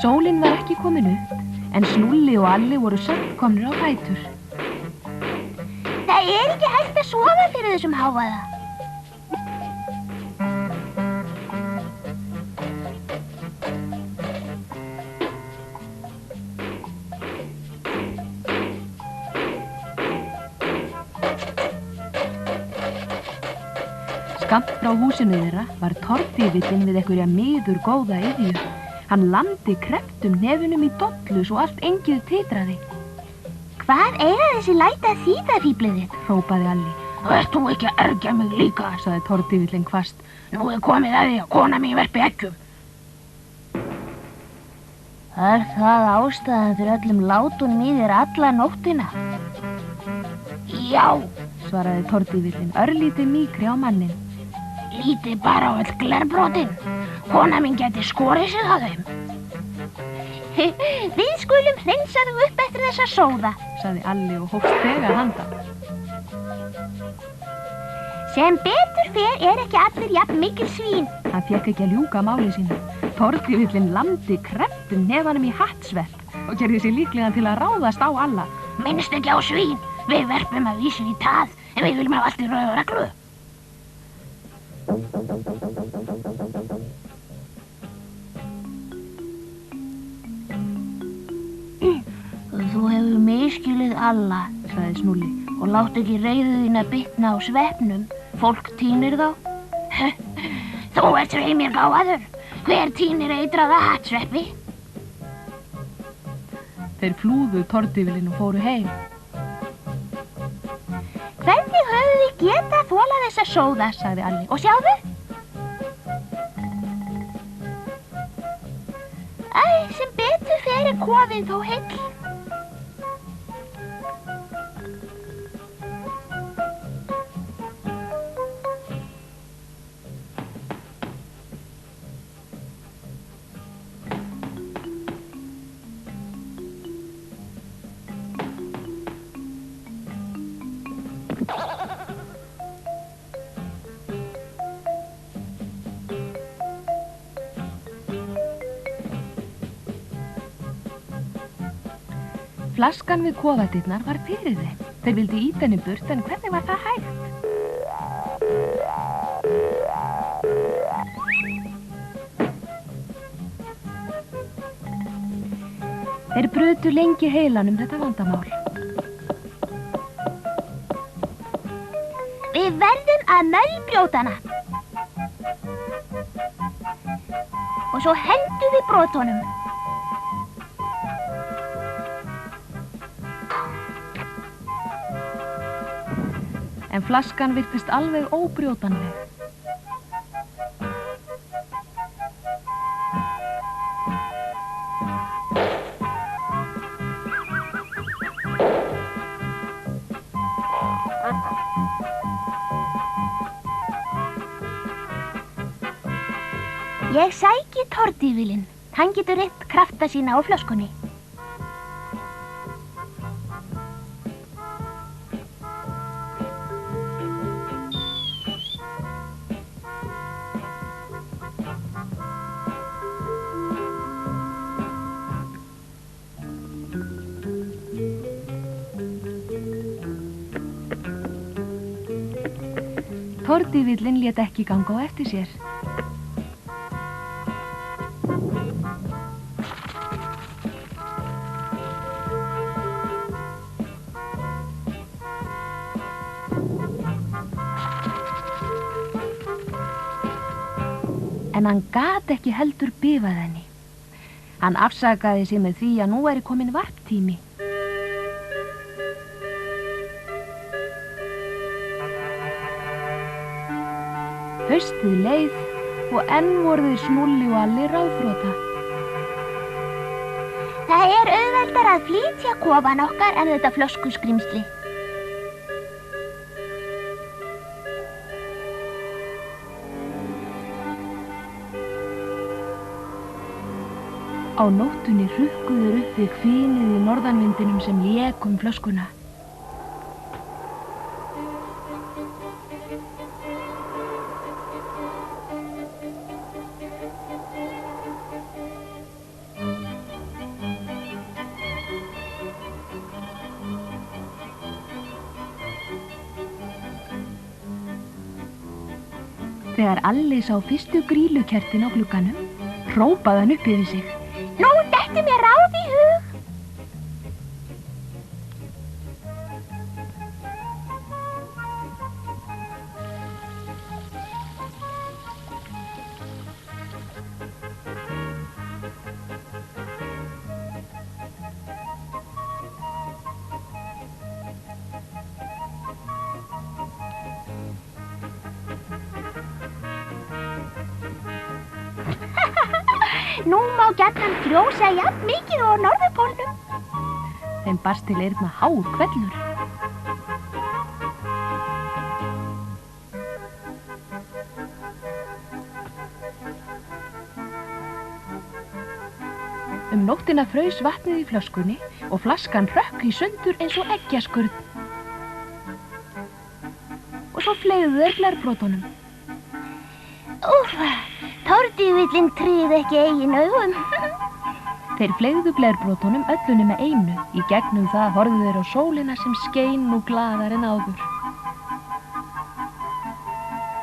Sólin var ekki komin upp, en Snúlli og Alli voru samt komnir á fætur. Það er ekki hægt að sofa fyrir þessum hávaða. Skammt frá húsinu þeirra var tortífillinn við einhverja miður góða iðju. Hann lamdi krepptum hnefunum í dollu svo allt engið titraði. Hvað eiga þessi læti að þýða, fíblið þitt? Hrópaði Alli. Ert þú ekki að ergja mig líka, sagði tortífillinn hvasst. Nú er komið að því að kona mín verpi eggjum. Er það ástæðan fyrir öllum látunum í þér alla nóttina? Já, svaraði tortífillinn örlítið mýkri á mannin. lítið bara á öll glerbrotin. Kona mín gæti skorið sig að þeim. Við skulum hreinsa þau upp eftir þessa sóða, sagði Alli og hófst þegar handa. Sem betur fer er ekki allir jafn mikil svín. Hann fékk ekki að ljúka máli sínu. Tortífillinn lamdi krepptum hnefanum í hattsvepp og gerði sig líklegan til að ráðast á Alla. Minnst ekki á svín. Við verpum að vísu í tað, en við viljum hafa allt í rauðu reglu. Þú hefur misskilið Alla, sagði Snúlli. og látt ekki reiðu þín að bitna á svefnum. Fólk tínir þá. Þú ert svei mér gáfaður. Hver tínir eitraða hattsveppi? Þeir flúðu tortífillinn og fóru heim. Hvernig höfðu þið getað þolað þessa sóða, sagði Alli. og sjáðu. Sem betur fer er kofinn þó heill. Flaskan við kofadyrnar var fyrir þeim. Þeir vildu ýta henni burt, en hvernig var það hægt? Þeir brutu lengi heilan þetta vandamál. Við verðum að mölbrjóta hana. Og svo hendum við brotunum. En flaskan virtist alveg óbrjótanleg. Ég sæki tortífillinn. Hann getur reynt krafta sína á flöskunni. Tortífillinn lét ekki ganga á eftir sér. En hann gat ekki heldur bifað henni. Hann afsakaði sig með því að nú væri kominn varptími. Haustið leið og enn voru þeir Snúlli og Alli ráðþrota. Það er auðveldar að flytja kofan okkar en þetta flöskuskrímsli. Á nóttunni hrukkuður upp við hvínið í norðanvindinum sem lék flöskuna. Þegar Alli sá fyrstu grýlukertin á glugganum, hrópaði hann upp yfir sig. Nú dettur mér ráð í hug. Nú má gjarnan frjósa jafn mikið á norðurpólnum. Þeim barst til eyrna hár hvellur. Nóttina fraus vatnið í flöskunni og flaskan hrökk í sundur eins og eggjaskurn. Og svo fleygðu þeir glerbrotunum. Úfa, tortívillinn tryði ekki eigin augum. Þeir fleygðu glerbrotunum öllunum með einu. Í gegnum það horfðu þeir á sólina sem skein nú glaðar en áður.